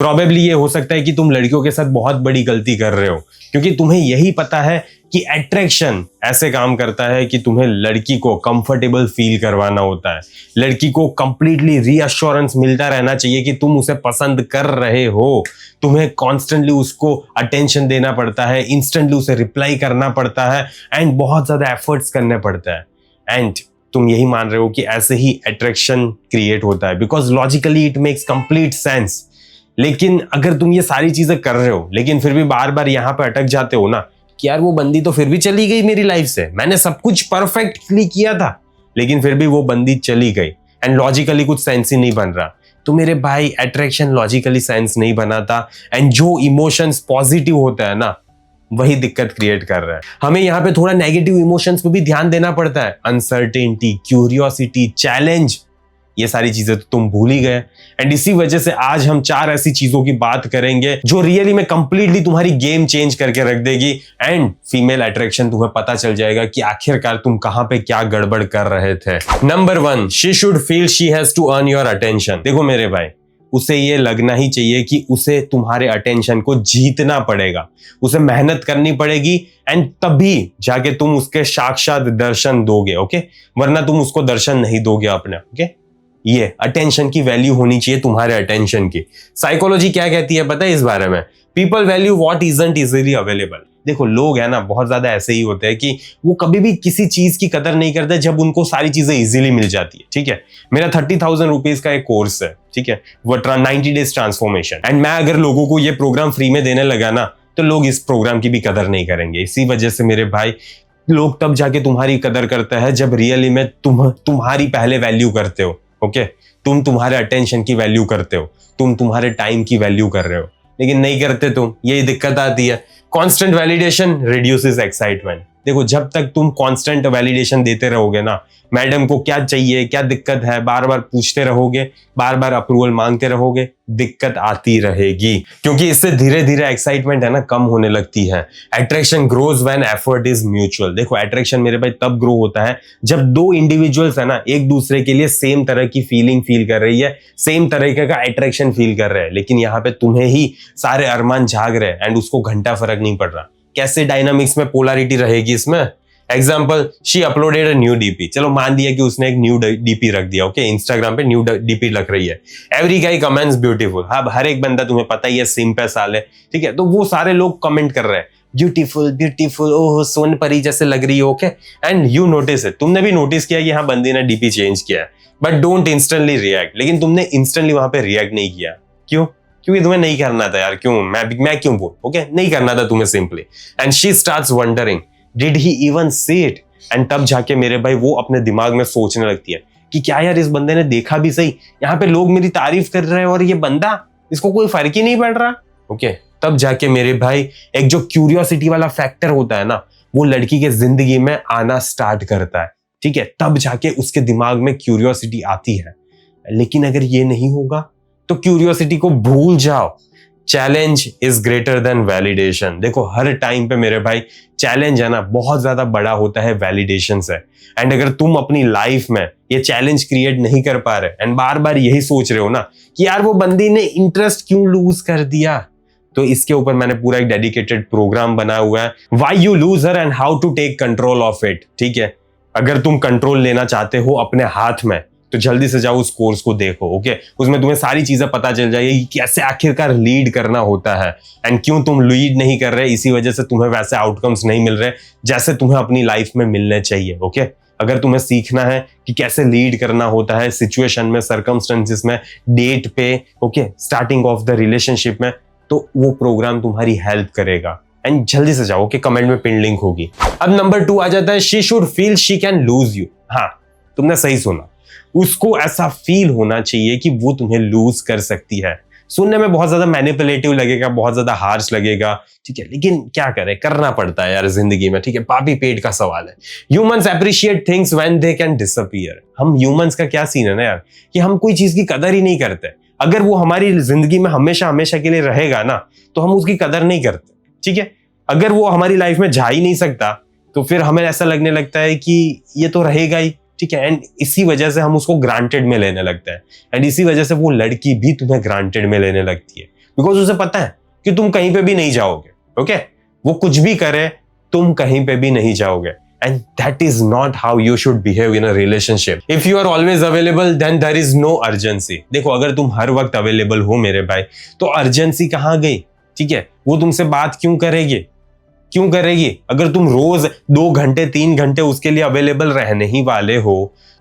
Probably ये हो सकता है कि तुम लड़कियों के साथ बहुत बड़ी गलती कर रहे हो, क्योंकि तुम्हें यही पता है कि अट्रैक्शन ऐसे काम करता है कि तुम्हें लड़की को कंफर्टेबल फील करवाना होता है। लड़की को कंप्लीटली रीअश्योरेंस मिलता रहना चाहिए कि तुम उसे पसंद कर रहे हो। तुम्हें कॉन्स्टेंटली उसको अटेंशन देना पड़ता है, इंस्टेंटली उसे रिप्लाई करना पड़ता है एंड बहुत ज्यादा एफर्ट्स करने पड़ता है। एंड तुम यही मान रहे हो कि ऐसे ही अट्रैक्शन क्रिएट होता है, because logically it makes complete sense. लेकिन अगर तुम ये सारी चीजें कर रहे हो लेकिन फिर भी बार बार यहाँ पे अटक जाते हो ना कि यार वो बंदी तो फिर भी चली गई मेरी लाइफ से, मैंने सब कुछ परफेक्टली किया था लेकिन फिर भी वो बंदी चली गई एंड लॉजिकली कुछ सेंस ही नहीं बन रहा, तो मेरे भाई अट्रैक्शन लॉजिकली सेंस नहीं बनाता एंड जो इमोशंस पॉजिटिव होता है ना वही दिक्कत क्रिएट कर रहा है। हमें यहाँ पे थोड़ा नेगेटिव इमोशंस पे भी ध्यान देना पड़ता है। अनसर्टेनिटी, क्यूरियोसिटी, चैलेंज, ये सारी चीजें तो तुम भूल ही गए। एंड इसी वजह से आज हम 4 ऐसी चीजों की बात करेंगे जो रियली में कंप्लीटली तुम्हारी गेम चेंज करके रख देगी एंड फीमेल अट्रैक्शन तुम्हें पता चल जाएगा कि आखिरकार तुम कहां पे क्या गड़बड़ कर रहे थे। Number 1, she should feel she has to earn your attention. देखो मेरे भाई, उसे ये लगना ही चाहिए कि उसे तुम्हारे अटेंशन को जीतना पड़ेगा, उसे मेहनत करनी पड़ेगी एंड तभी जाके तुम उसके साक्षात दर्शन दोगे। ओके, वरना तुम उसको दर्शन नहीं दोगे अपने। ओके, ये अटेंशन की वैल्यू होनी चाहिए तुम्हारे अटेंशन की। साइकोलॉजी क्या कहती है पता है इस बारे में? People value what isn't easily available. देखो लोग है ना बहुत ज्यादा ऐसे ही होते हैं कि वो कभी भी किसी चीज की कदर नहीं करते जब उनको सारी चीजें इजीली मिल जाती है। ठीक है, मेरा 30,000 रुपीज का एक कोर्स है, ठीक है, वो 90 डेज ट्रांसफॉर्मेशन, एंड मैं अगर लोगों को ये प्रोग्राम फ्री में देने लगा ना तो लोग इस प्रोग्राम की भी कदर नहीं करेंगे। इसी वजह से मेरे भाई लोग तब जाके तुम्हारी कदर करते हैं जब रियली में तुम्हारी पहले वैल्यू करते हो। ओके, तुम तुम्हारे अटेंशन की वैल्यू करते हो, तुम तुम्हारे टाइम की वैल्यू कर रहे हो, लेकिन नहीं करते तुम, यही दिक्कत आती है। Constant validation reduces excitement. देखो जब तक तुम कांस्टेंट वैलिडेशन देते रहोगे ना, मैडम को क्या चाहिए, क्या दिक्कत है, बार बार पूछते रहोगे, बार बार अप्रूवल मांगते रहोगे, दिक्कत आती रहेगी, क्योंकि इससे धीरे धीरे एक्साइटमेंट है ना कम होने लगती है। Attraction grows when effort is mutual. देखो अट्रैक्शन मेरे भाई तब ग्रो होता है जब 2 इंडिविजुअल्स है ना एक दूसरे के लिए सेम तरह की फीलिंग फील कर रही है, सेम तरीके का अट्रैक्शन फील कर रहे हैं, लेकिन यहाँ पे तुम्हें ही सारे अरमान जाग रहे हैं एंड उसको घंटा फर्क नहीं पड़ रहा। कैसे डायनामिक्स में पोलैरिटी रहेगी इसमें? Example, she uploaded a new DP. चलो मान लिया कि उसने एक न्यू डीपी रख दिया, ओके, इंस्टाग्राम पे न्यू डीपी लग रही है। Every guy comments beautiful. अब हर एक बंदा तुम्हें पता ही है सिंप है साले, ठीक है, तो वो सारे लोग कमेंट कर रहे हैं ब्यूटीफुल ब्यूटीफुल, ओह सोन परी जैसे लग रही है। Okay, and you notice it, तुमने भी नोटिस किया कि हाँ बंदी ने डीपी चेंज किया है, बट डोंट इंस्टेंटली रिएक्ट। लेकिन तुमने इंस्टेंटली वहां पे रिएक्ट नहीं किया, क्यों? क्योंकि तुम्हें नहीं करना था यार। क्यों? मैं क्यों बोल? ओके, नहीं करना था तुम्हें simply. And she starts wondering did he even see it. And तब जाके मेरे भाई वो अपने दिमाग में सोचने लगती है कि क्या यार इस बंदे ने देखा भी सही, यहाँ पे लोग मेरी तारीफ कर रहे हैं और ये बंदा, इसको कोई फर्क ही नहीं पड़ रहा। ओके, तब जाके मेरे भाई एक जो क्यूरियोसिटी वाला फैक्टर होता है ना वो लड़की के जिंदगी में आना स्टार्ट करता है। ठीक है, तब जाके उसके दिमाग में क्यूरियोसिटी आती है। लेकिन अगर ये नहीं होगा तो क्यूरियोसिटी को भूल जाओ। Challenge is greater than validation. देखो हर टाइम पे मेरे भाई चैलेंज है ना बहुत ज्यादा बड़ा होता है वैलिडेशन से। एंड अगर तुम अपनी लाइफ में ये चैलेंज क्रिएट नहीं कर पा रहे एंड बार बार यही सोच रहे हो ना कि यार वो बंदी ने इंटरेस्ट क्यों लूज कर दिया, तो इसके ऊपर मैंने पूरा एक डेडिकेटेड प्रोग्राम बनाया हुआ है, why you lose her and how to take control of it. ठीक है, अगर तुम कंट्रोल लेना चाहते हो अपने हाथ में तो जल्दी से जाओ उस कोर्स को देखो। ओके, उसमें तुम्हें सारी चीजें पता चल जाएगी कैसे आखिरकार लीड करना होता है एंड क्यों तुम लीड नहीं कर रहे, इसी वजह से तुम्हें वैसे आउटकम्स नहीं मिल रहे जैसे तुम्हें अपनी लाइफ में मिलने चाहिए। ओके, अगर तुम्हें सीखना है कि कैसे लीड करना होता है सिचुएशन में, सर्कमस्टेंसेस में, डेट पे, okay, starting of the relationship में, तो वो प्रोग्राम तुम्हारी हेल्प करेगा। एंड जल्दी से जाओ, ओके, कमेंट में पिन लिंक होगी। अब नंबर 2 आ जाता है, she should feel she can lose you. हाँ, तुमने सही सुना, उसको ऐसा फील होना चाहिए कि वो तुम्हें लूज कर सकती है। सुनने में बहुत ज्यादा मैनिपुलेटिव लगेगा, बहुत ज्यादा हार्श लगेगा, ठीक है, लेकिन क्या करे, करना पड़ता है यार जिंदगी में। ठीक है, पापी पेट का सवाल है। Humans appreciate things when they can disappear. हम ह्यूमंस का क्या सीन है ना यार कि हम कोई चीज की कदर ही नहीं करते। अगर वो हमारी जिंदगी में हमेशा हमेशा के लिए रहेगा ना तो हम उसकी कदर नहीं करते। ठीक है, अगर वो हमारी लाइफ में जा ही नहीं सकता तो फिर हमें ऐसा लगने लगता है कि ये तो रहेगा ही। ठीक है, एंड इसी वजह से हम उसको ग्रांटेड में लेने लगते हैं एंड इसी वजह से वो लड़की भी तुम्हें ग्रांटेड में लेने लगती है। बिकॉज उसे पता है कि तुम कहीं पे भी नहीं जाओगे। ओके, वो कुछ भी करे तुम कहीं पे भी नहीं जाओगे। And that is not how you should behave in a relationship. If you are always available, then there is no urgency. देखो, अगर तुम हर वक्त अवेलेबल हो मेरे भाई, तो अर्जेंसी कहाँ गई? ठीक है, वो तुमसे बात क्यों करेगी? क्यों करेगी? अगर तुम रोज 2 घंटे 3 घंटे उसके लिए अवेलेबल रहने ही वाले हो,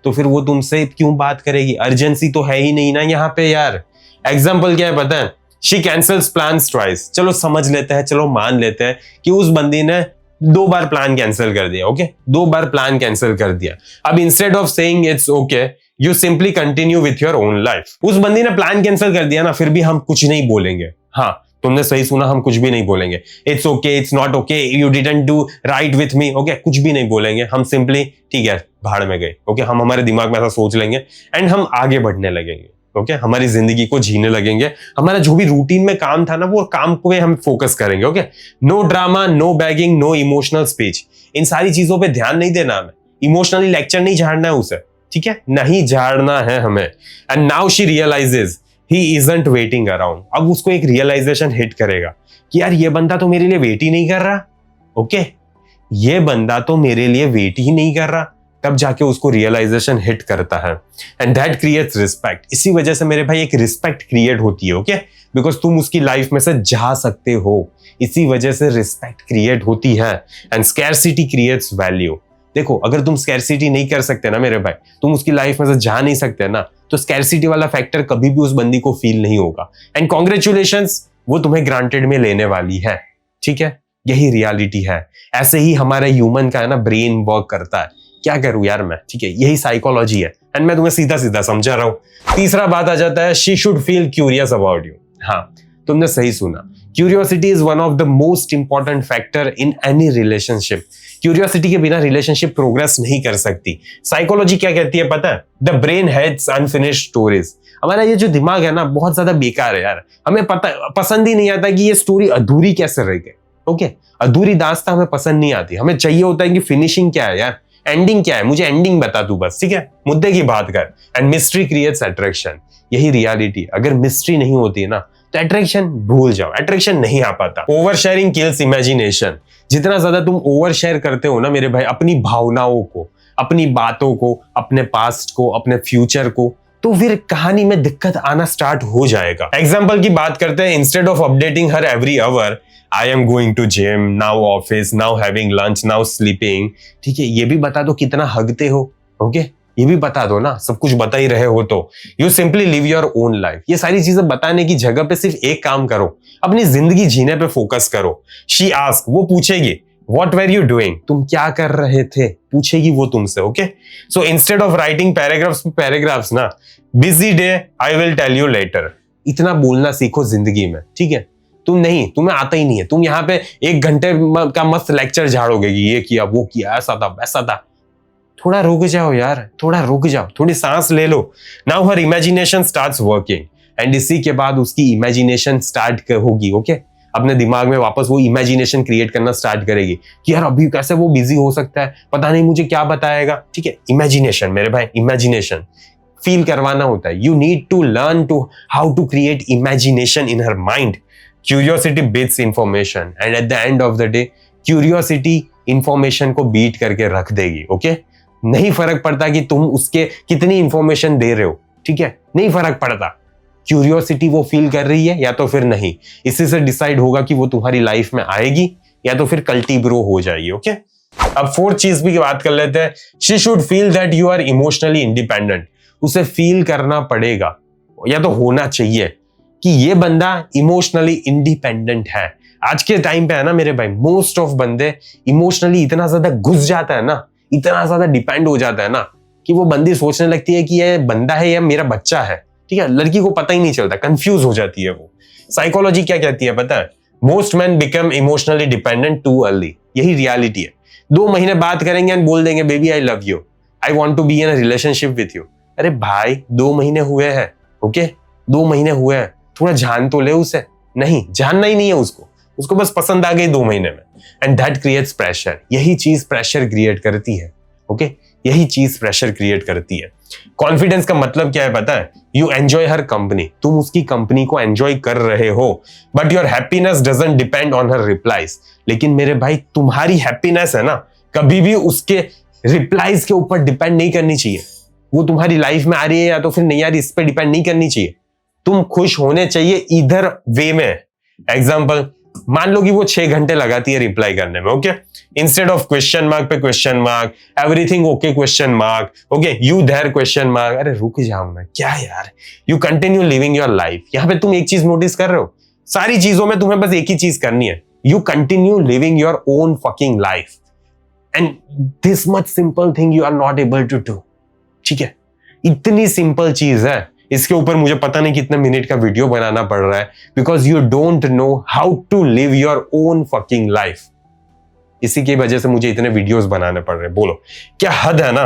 तो फिर वो तुमसे क्यों बात करेगी? अर्जेंसी तो है ही नहीं ना यहाँ पे यार। एग्जाम्पल क्या है पता है? She cancels plans twice. चलो समझ लेते हैं, चलो मान लेते हैं कि उस बंदी ने 2 बार प्लान कैंसिल कर दिया। ओके, 2 बार प्लान कैंसिल कर दिया। अब instead of saying it's okay, you simply continue with your own life. उस बंदी ने प्लान कैंसिल कर दिया ना, फिर भी हम कुछ नहीं बोलेंगे। हाँ, तुमने सही सुना, हम कुछ भी नहीं बोलेंगे। It's okay, it's not okay, you didn't do right with me. Okay, कुछ भी नहीं बोलेंगे हम, सिंपली ठीक है भाड़ में गए। ओके, हम हमारे दिमाग में ऐसा सोच लेंगे एंड हम आगे बढ़ने लगेंगे। ओके, हमारी जिंदगी को जीने लगेंगे। हमारा जो भी रूटीन में काम था ना, वो काम को हम फोकस करेंगे। Okay, no drama, no begging, no emotional speech. इन सारी चीजों पे ध्यान नहीं देना हमें। इमोशनली लेक्चर नहीं झाड़ना है उसे, ठीक है, नहीं झाड़ना है हमें। And now she realises he isn't waiting around. अब उसको एक रियलाइजेशन हिट करेगा कि यार ये बंदा तो मेरे लिए वेट ही नहीं कर रहा। ओके, ये बंदा तो मेरे लिए वेट ही नहीं कर रहा। तब जाके उसको रियलाइजेशन हिट करता है एंड दैट क्रिएट्स रिस्पेक्ट। इसी वजह से मेरे भाई एक रिस्पेक्ट क्रिएट होती है। ओके, बिकॉज तुम उसकी लाइफ में से जा सकते हो, इसी वजह से रिस्पेक्ट क्रिएट होती है। And scarcity creates value. देखो, अगर तुम स्कैरसिटी नहीं कर सकते ना मेरे भाई, तुम उसकी लाइफ में से जा नहीं सकते ना, तो स्कैरसिटी वाला फैक्टर कभी भी उस बंदी को फील नहीं होगा। एंड कॉन्ग्रेचुलेशंस, वो तुम्हें ग्रांटेड में लेने वाली है। ठीक है, यही रियलिटी है। ऐसे ही हमारा ह्यूमन का है ना ब्रेन वर्क करता है। क्या करूं यार मैं, ठीक है, यही साइकोलॉजी है एंड मैं तुम्हें सीधा सीधा समझा रहा हूं। तीसरा बात आ जाता है, she should feel curious about you. हाँ, तुमने सही सुना। Curiosity is one of the most important factor in any relationship. Curiosity के बिना रिलेशनशिप प्रोग्रेस नहीं कर सकती। साइकोलॉजी क्या कहती है पता है? The brain has unfinished stories. हमारा ये जो दिमाग है ना, बहुत ज्यादा बेकार है यार। हमें पसंद ही नहीं आता कि ये स्टोरी अधूरी कैसे रह गई। ओके, अधूरी दास्तां हमें पसंद नहीं आती। हमें चाहिए होता है कि फिनिशिंग क्या है यार, एंडिंग क्या है, मुझे एंडिंग बता तू बस, ठीक है, मुद्दे की बात कर। And mystery creates attraction. यही रियलिटी। अगर मिस्ट्री नहीं होती है ना, तो अट्रैक्शन भूल जाओ, अट्रैक्शन नहीं आ पाता। Over sharing kills imagination. जितना ज्यादा तुम ओवर शेयर करते हो ना मेरे भाई, अपनी भावनाओं को, अपनी बातों को, अपने पास्ट को, अपने फ्यूचर को, तो फिर कहानी में दिक्कत आना स्टार्ट हो जाएगा। एग्जाम्पल की बात करते हैं, instead of updating her every hour, I am going to gym, now office, now having lunch, now sleeping. ठीक है, ये भी बता दो कितना हगते हो। ओके, ये भी बता दो ना, सब कुछ बता ही रहे हो तो। You simply live your own life. ये सारी चीजें बताने की जगह पे सिर्फ एक काम करो, अपनी जिंदगी जीने पे फोकस करो। शी आस्क, वो पूछेगी व्हाट वेर यू डूइंग, तुम क्या कर रहे थे, पूछेगी वो तुमसे। Okay, so instead of writing paragraphs ना, busy day, I will tell you later. इतना बोलना सीखो जिंदगी में, ठीक है। तुम्हें आता ही नहीं है। तुम यहाँ पे 1 घंटे का मस्त लेक्चर झाड़ोगे कि ये किया, वो किया, ऐसा था, वैसा था। थोड़ा रुक जाओ यार, थोड़ा रुक जाओ, थोड़ी सांस ले लो। Now her imagination starts working. And इसी के बाद उसकी इमेजिनेशन स्टार्ट होगी। ओके, अपने दिमाग में वापस वो इमेजिनेशन क्रिएट करना स्टार्ट करेगी कि यार अभी कैसे वो बिजी हो सकता है, पता नहीं मुझे क्या बताएगा। ठीक है, इमेजिनेशन मेरे भाई, इमेजिनेशन फील करवाना होता है। You need to learn to how to create imagination in her mind. Curiosity beats information and at the end of the day curiosity information को बीट करके रख देगी। ओके, नहीं फर्क पड़ता कि तुम उसके कितनी इंफॉर्मेशन दे रहे हो, ठीक है, नहीं फर्क पड़ता। क्यूरियोसिटी वो फील कर रही है या तो फिर नहीं। इसी से डिसाइड होगा कि वो तुम्हारी लाइफ में आएगी या तो फिर कल्टी ब्रो हो जाएगी। ओके, अब 4th चीज भी बात कर लेते हैं। She should feel that you are emotionally independent. उसे फील करना पड़ेगा या तो होना चाहिए कि ये बंदा इमोशनली इंडिपेंडेंट है। आज के टाइम पे है ना मेरे भाई, मोस्ट ऑफ बंदे इमोशनली इतना ज्यादा घुस जाता है ना, इतना ज्यादा डिपेंड हो जाता है ना, कि वो बंदी सोचने लगती है कि ये बंदा है या मेरा बच्चा है। ठीक है, लड़की को पता ही नहीं चलता, कंफ्यूज हो जाती है वो। साइकोलॉजी क्या कहती है पता है? Most man become emotionally dependent too early. यही रियलिटी है। 2 महीने बात करेंगे एंड बोल देंगे baby I love you, I want to be in a relationship with you. अरे भाई 2 महीने हुए हैं। ओके, 2 महीने हुए हैं, थोड़ा जान तो ले उसे। नहीं, जानना ही नहीं है उसको बस पसंद आ गई 2 महीने में। And that creates pressure. यही चीज प्रेशर क्रिएट करती है। ओके, यही चीज प्रेशर क्रिएट करती है। कॉन्फिडेंस का मतलब क्या है पता है? यू एंजॉय हर कंपनी, तुम उसकी कंपनी को एंजॉय कर रहे हो, but your happiness doesn't depend on her replies. लेकिन मेरे भाई तुम्हारी हैप्पीनेस है ना, कभी भी उसके रिप्लाईज के ऊपर डिपेंड नहीं करनी चाहिए। वो तुम्हारी लाइफ में आ रही है या तो फिर नहीं आ रही, इस पर डिपेंड नहीं करनी चाहिए। तुम खुश होने चाहिए इधर वे में। एग्जाम्पल, मान लो कि वो 6 घंटे लगाती है रिप्लाई करने में, okay, instead of question mark पे question mark, everything okay question mark, okay, you there question mark. अरे रुक जाओ ना, क्या यार, you continue living your life. यहां पे तुम एक चीज नोटिस कर रहे हो, सारी चीजों में तुम्हें बस एक ही चीज करनी है, you continue living your own fucking life, and this much simple thing you are not able to do. ठीक है, इतनी सिंपल चीज है, इसके ऊपर मुझे पता नहीं कितने मिनट का वीडियो बनाना पड़ रहा है, because you don't know how to live your own fucking life. इसी की वजह से मुझे इतने वीडियोस बनाने पड़ रहे हैं। बोलो क्या हद है ना?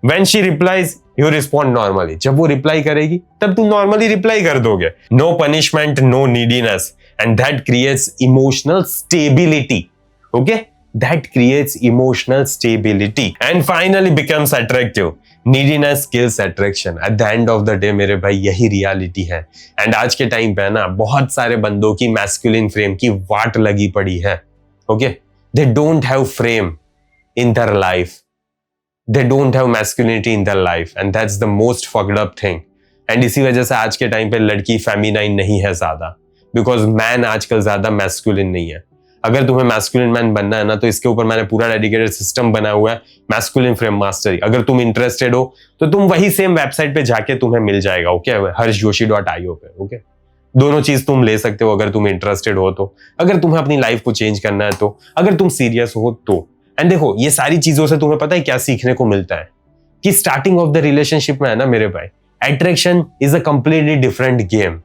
When she replies you respond normally. जब वो रिप्लाई करेगी तब तुम नॉर्मली रिप्लाई कर दोगे। No punishment, no neediness, and that creates emotional stability. Okay, that creates emotional stability and finally becomes attractive. Neediness kills attraction. At the end of the day मेरे भाई यही रियलिटी है। And आज के time पे ना बहुत सारे बंदों की मैस्कुलिन फ्रेम की वाट लगी पड़ी है। Okay, they don't have frame in their life, they don't have masculinity in their life, and that's the most fucked up thing. And इसी वजह से आज के टाइम पे लड़की फेमिनाइन नहीं है ज्यादा, बिकॉज मैन आजकल ज्यादा मैस्कुलिन नहीं है। अगर तुम्हें मैस्कुलिन मैन बनना है ना, तो इसके ऊपर मैंने पूरा डेडिकेटेड सिस्टम बना हुआ है, मैस्कुलिन फ्रेम मास्टरी। अगर तुम इंटरेस्टेड हो तो तुम वही सेम वेबसाइट पे जाके तुम्हें मिल जाएगा, ओके, harshjoshi.io पे, ओके। दोनों चीज तुम ले सकते हो अगर तुम इंटरेस्टेड हो तो, अगर तुम्हें अपनी लाइफ को चेंज करना है तो, अगर तुम सीरियस हो तो। एंड देखो, ये सारी चीजों से तुम्हें पता है क्या सीखने को मिलता है, कि स्टार्टिंग ऑफ द रिलेशनशिप में है ना मेरे भाई, attraction is a completely different game.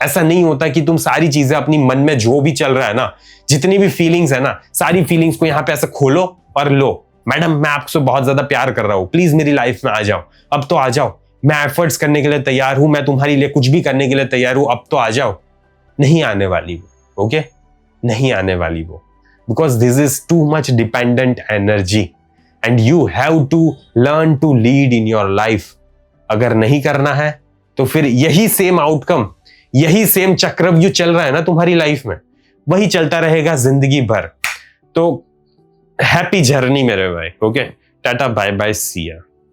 ऐसा नहीं होता कि तुम सारी चीजें अपनी मन में जो भी चल रहा है ना, जितनी भी फीलिंग्स है ना, सारी फीलिंग्स को यहाँ पे ऐसे खोलो और लो, मैडम मैं आपसे बहुत ज्यादा प्यार कर रहा हूँ, प्लीज मेरी लाइफ में आ जाओ, अब तो आ जाओ, मैं एफर्ट्स करने के लिए तैयार हूं, मैं तुम्हारे लिए कुछ भी करने के लिए तैयार हूं, अब तो आ जाओ। नहीं आने वाली वो, ओके, नहीं आने वाली वो, because this is too much dependent energy and you have to learn to lead in your life. अगर नहीं करना है तो फिर यही सेम आउटकम, यही सेम चक्रव्यूह चल रहा है ना तुम्हारी लाइफ में, वही चलता रहेगा जिंदगी भर। तो हैप्पी जर्नी मेरे भाई, ओके, टाटा बाय बाय, सी या।